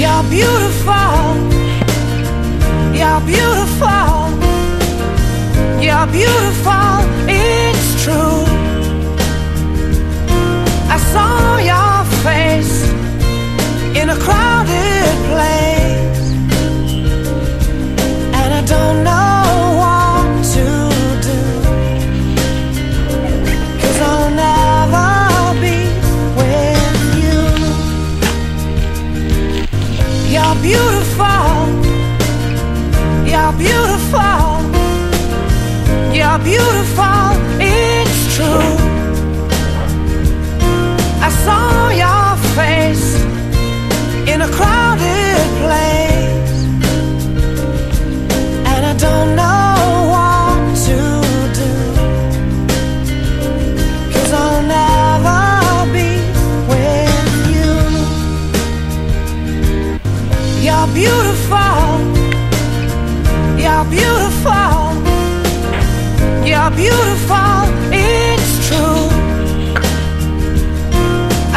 You're beautiful, you're beautiful, you're beautiful, it's true. I saw your face in a crowded place, and I don't know what to do, 'cause I'll never be with you. You're beautiful, you're beautiful, you're beautiful, it's true. I saw your face in a crowded place, and I don't know what to do, 'cause I'll never be with you. You're beautiful, you're beautiful, you're beautiful, it's true.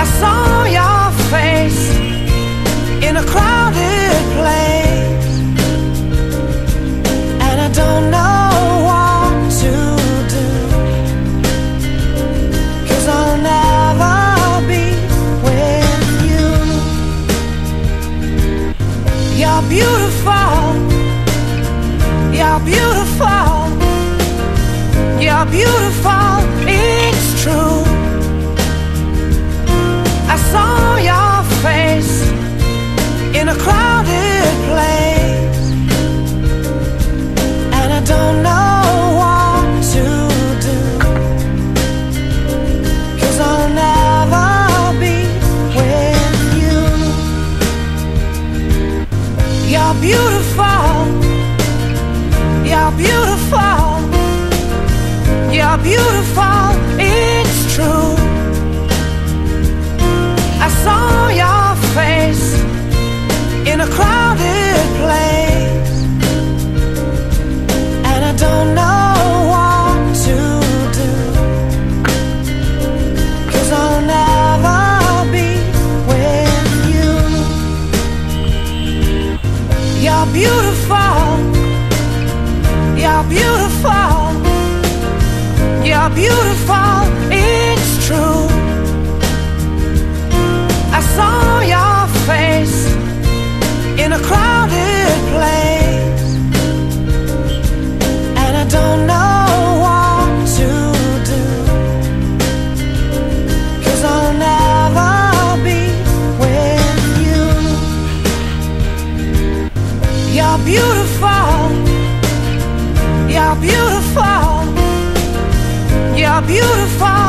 I saw your face in a crowded place, and I don't know what to do, 'cause I'll never be with you. You're beautiful, you're beautiful, you're beautiful, it's true. I saw your face in a crowded place, and I don't know what to do, 'cause I'll never be with you. You're beautiful, you're beautiful, you're beautiful, it's true. I saw your face in a crowded place, and I don't know what to do, 'cause I'll never be with you. You're beautiful, you're beautiful, you're beautiful, it's true. I saw your face in a crowded place, and I don't know what to do, 'cause I'll never be with you. You're beautiful, you're beautiful, you're beautiful,